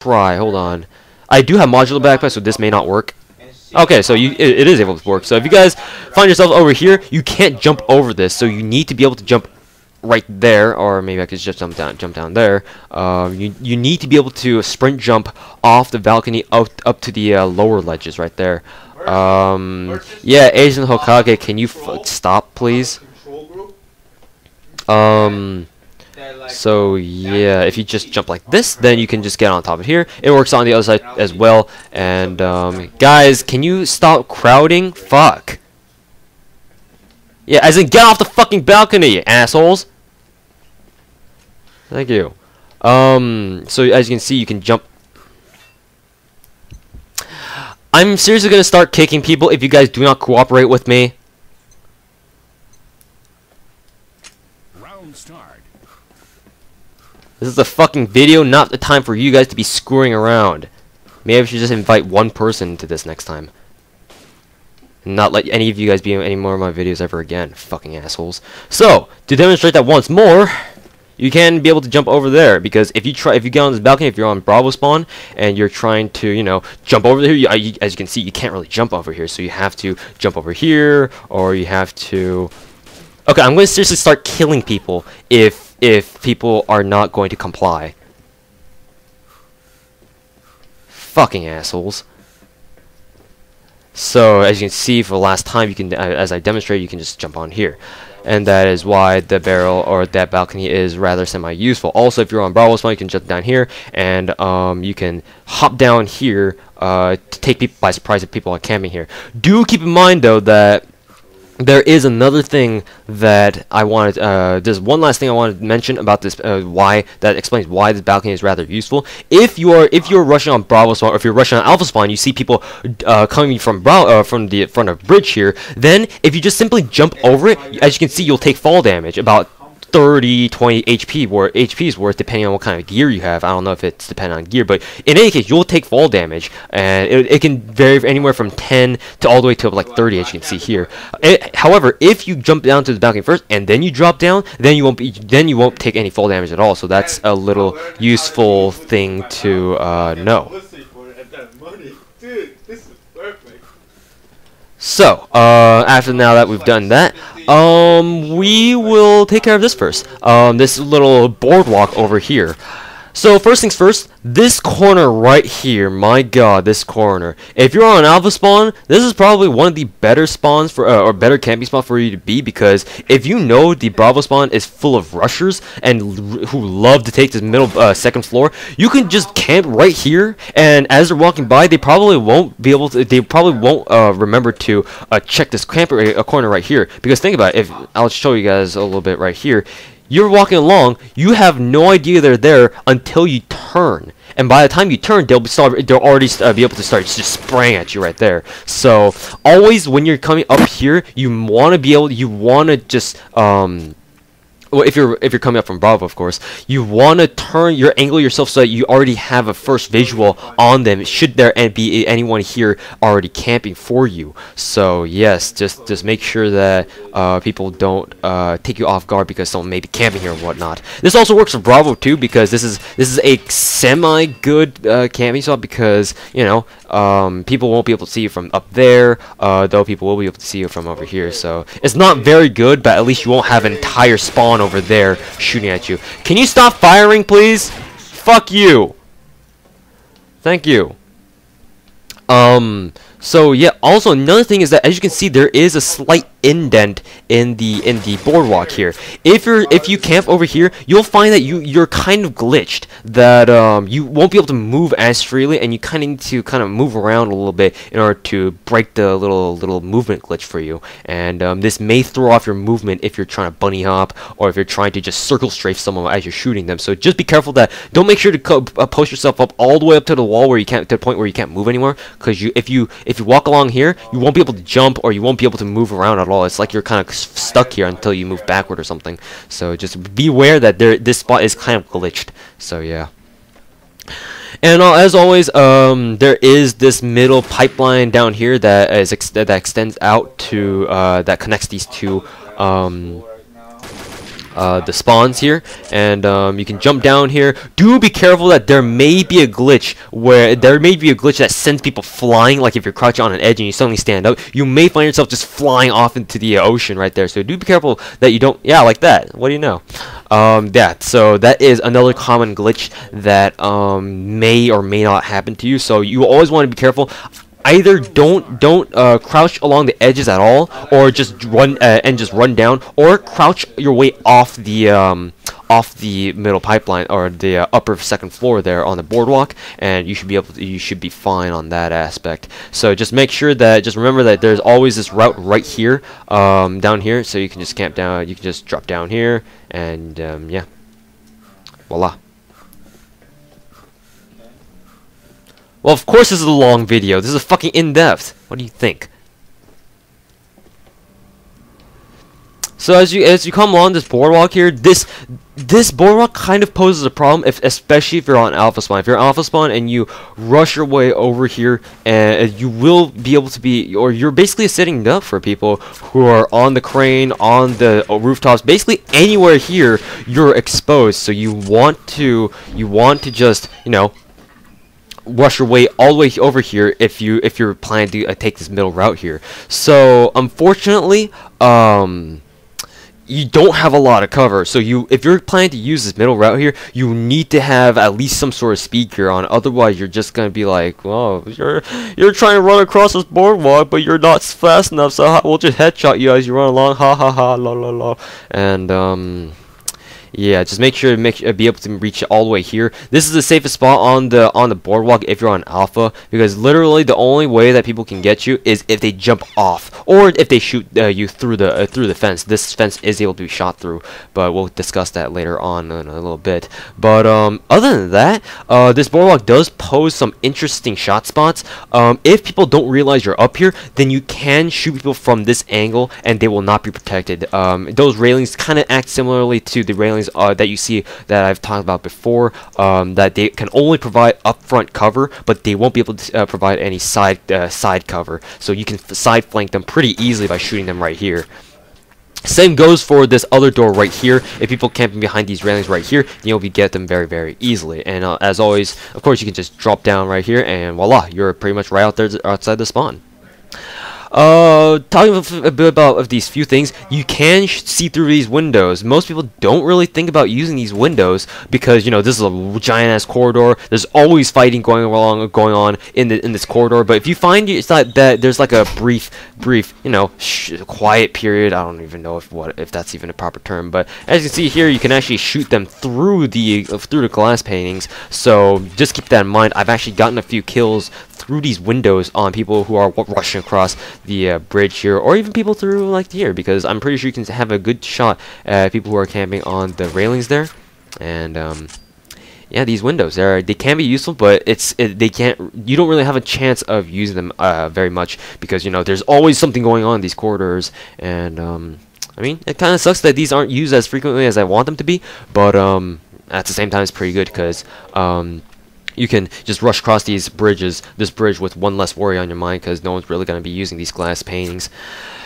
try. Hold on. I do have modular backpack, so this may not work. Okay, so it is able to work. So if you guys find yourself over here, you can't jump over this, so you need to be able to jump right there, or maybe I could just jump down there. You need to be able to sprint jump off the balcony up to the lower ledges right there. Yeah, Asian Hokage, can you stop, please? So yeah, if you just jump like this, then you can just get on top of here. It works on the other side as well. And guys, can you stop crowding? Fuck. Yeah, as in get off the fucking balcony, assholes. Thank you. So as you can see, you can jump. I'm seriously gonna start kicking people if you guys do not cooperate with me. Round start. This is a fucking video, not the time for you guys to be screwing around. Maybe I should just invite one person to this next time. And not let any of you guys be in any more of my videos ever again. Fucking assholes. So, to demonstrate that once more, you can be able to jump over there, because if you get on this balcony, if you're on Bravo spawn and you're trying to, you know, jump over there, as you can see, you can't really jump over here, so you have to jump over here, or you have to. Okay, I'm going to seriously start killing people if people are not going to comply. Fucking assholes. So as you can see, for the last time, you can, as I demonstrated, you can just jump on here. And that is why the barrel or that balcony is rather semi-useful. Also, if you're on Bravo spawn, you can jump down here, and you can hop down here to take people by surprise if people are camping here. Do keep in mind, though, that there is another thing that I wanted. There's one last thing I wanted to mention about this. Why that explains why this balcony is rather useful. If you're rushing on Bravo spawn, or if you're rushing on Alpha spawn, you see people coming from from the front of bridge here. Then if you just simply jump over it, as you can see, you'll take fall damage, about 30, 20 HP's worth, depending on what kind of gear you have. I don't know if it's dependent on gear, but in any case, you'll take fall damage, and it can vary anywhere from 10 to all the way to like 30, as you can see here. However, if you jump down to the balcony first and then you drop down, then you won't take any fall damage at all. So that's a little useful thing to know. So, after now that we've done that, we will take care of this first. This little boardwalk over here. So first things first, this corner right here, my god, this corner. If you're on Alpha spawn, this is probably one of the better spawns for, or better camping spot for you to be, because if you know the Bravo spawn is full of rushers and who love to take this middle second floor, you can just camp right here, and as they're walking by, they probably won't be able to. They probably won't remember to check this camper corner right here, because think about it. If I'll show you guys a little bit right here. You're walking along, you have no idea they're there until you turn. And by the time you turn, they'll already be able to start just spraying at you right there. So always when you're coming up here, you want to just well, if you're coming up from Bravo, of course, you want to angle yourself so that you already have a first visual on them. Should there be anyone here already camping for you? So yes, just make sure that people don't take you off guard because someone may be camping here and whatnot. This also works for Bravo too, because this is a semi-good camping spot, because you know people won't be able to see you from up there, though people will be able to see you from over here. So it's not very good, but at least you won't have an entire spawn over there shooting at you. Can you stop firing, please? Fuck you. Thank you. So yeah, also another thing is that, as you can see, there is a slight indent in the boardwalk here. If you camp over here, you'll find that you're kind of glitched, that you won't be able to move as freely, and you kind of need to move around a little bit in order to break the little movement glitch for you. And this may throw off your movement if you're trying to bunny hop, or if you're trying to just circle strafe someone as you're shooting them. So just be careful that don't make sure to post yourself up all the way up to the wall where you can't, to the point where you can't move anymore, because if you walk along here, you won't be able to jump, or you won't be able to move around at all. It's like you're kind of stuck here until you move backward or something. So just beware that this spot is kind of glitched. So yeah. And as always, there is this middle pipeline down here that extends out to that connects these two the spawns here, and you can jump down here. Do be careful that there may be a glitch that sends people flying. Like if you're crouching on an edge and you suddenly stand up, you may find yourself just flying off into the ocean right there. So do be careful that you don't. Yeah, like that. What do you know? Yeah. So that is another common glitch that may or may not happen to you. So you always want to be careful. Either don't crouch along the edges at all, or just run down, or crouch your way off the middle pipeline or the upper second floor there on the boardwalk, and you should be fine on that aspect. So just remember that there's always this route right here, down here, so you can just camp down. You can just drop down here, and yeah, voila. Well, of course this is a long video. This is a fucking in-depth. What do you think? So as you come along this boardwalk here, this boardwalk kind of poses a problem, especially if you're on alpha spawn. If you're on alpha spawn and you rush your way over here, and you will be able to be, or you're basically a sitting duck for people who are on the crane, on the rooftops, basically anywhere here you're exposed. So you want to just, you know, rush your way all the way over here if you're planning to take this middle route here. So unfortunately, you don't have a lot of cover. So if you're planning to use this middle route here, you need to have at least some sort of speed gear on. Otherwise, you're just gonna be like, "Well, you're trying to run across this boardwalk, but you're not fast enough. So we'll just headshot you as you run along. Ha ha ha, la la la." And yeah, just make sure to be able to reach all the way here. This is the safest spot on the boardwalk if you're on alpha, because literally the only way that people can get you is if they jump off, or if they shoot you through the fence. This fence is able to be shot through, but we'll discuss that later on in a little bit. But other than that, this boardwalk does pose some interesting shot spots. If people don't realize you're up here, then you can shoot people from this angle, and they will not be protected. Those railings kind of act similarly to the railings that you see that I've talked about before, that they can only provide upfront cover, but they won't be able to provide any side cover. So you can side flank them pretty easily by shooting them right here. Same goes for this other door right here. If people camping behind these railings right here, you'll be get them very, very easily. And as always, of course, you can just drop down right here, and voila, you're pretty much right out there outside the spawn. Talking a bit about these few things, you can see through these windows. Most people don't really think about using these windows because, you know, this is a giant ass corridor. There's always fighting going on in this corridor. But if you find that there's like a brief, you know, quiet period, I don't even know if that's even a proper term. But as you can see here, you can actually shoot them through the glass paintings. So just keep that in mind. I've actually gotten a few kills through these windows on people who are rushing across the bridge here, or even people through like here, because I'm pretty sure you can have a good shot at people who are camping on the railings there. And yeah, these windows they can be useful, but you don't really have a chance of using them very much, because, you know, there's always something going on in these corridors. And I mean, it kind of sucks that these aren't used as frequently as I want them to be, but at the same time it's pretty good, because you can just rush across this bridge with one less worry on your mind, because no one's really going to be using these glass paintings.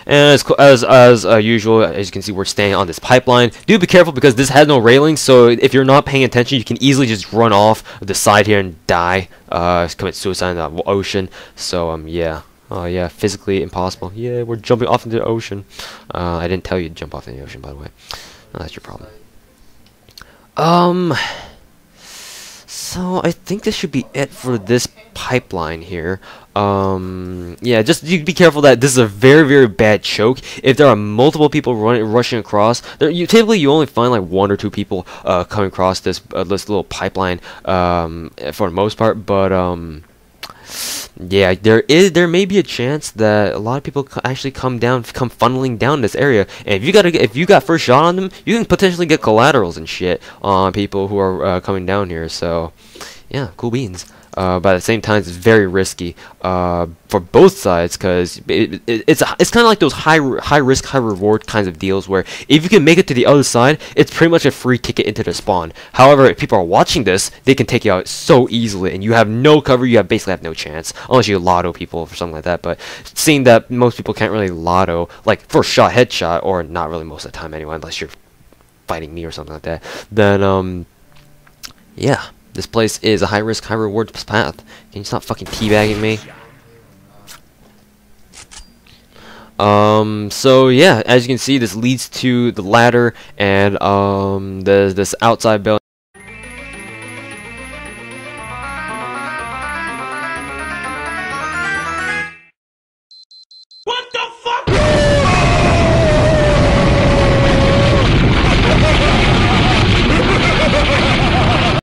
And as usual, as you can see, we're staying on this pipeline. Do be careful, because this has no railings, so if you're not paying attention, you can easily just run off the side here and die, commit suicide in the ocean. So yeah. Oh yeah, physically impossible. Yeah, we're jumping off into the ocean. I didn't tell you to jump off into the ocean, by the way. Oh, that's your problem. So I think this should be it for this pipeline here. Yeah, just you be careful that this is a very, very bad choke. If there are multiple people rushing across, typically you only find like 1 or 2 people coming across this little pipeline for the most part. But yeah, there may be a chance that a lot of people actually come funneling down this area, and if you got first shot on them, you can potentially get collaterals and shit on people who are coming down here. So yeah, cool beans. But at the same time, it's very risky for both sides, because it's kind of like those high risk, high reward kinds of deals, where if you can make it to the other side, it's pretty much a free ticket into the spawn. However, if people are watching this, they can take you out so easily, and you have no cover. You basically have no chance, unless you lotto people or something like that. But seeing that most people can't really lotto, like first shot, headshot, or not really most of the time anyway, unless you're fighting me or something like that, then yeah, this place is a high risk, high reward path. Can you stop fucking teabagging me? So yeah, as you can see, this leads to the ladder and this outside building.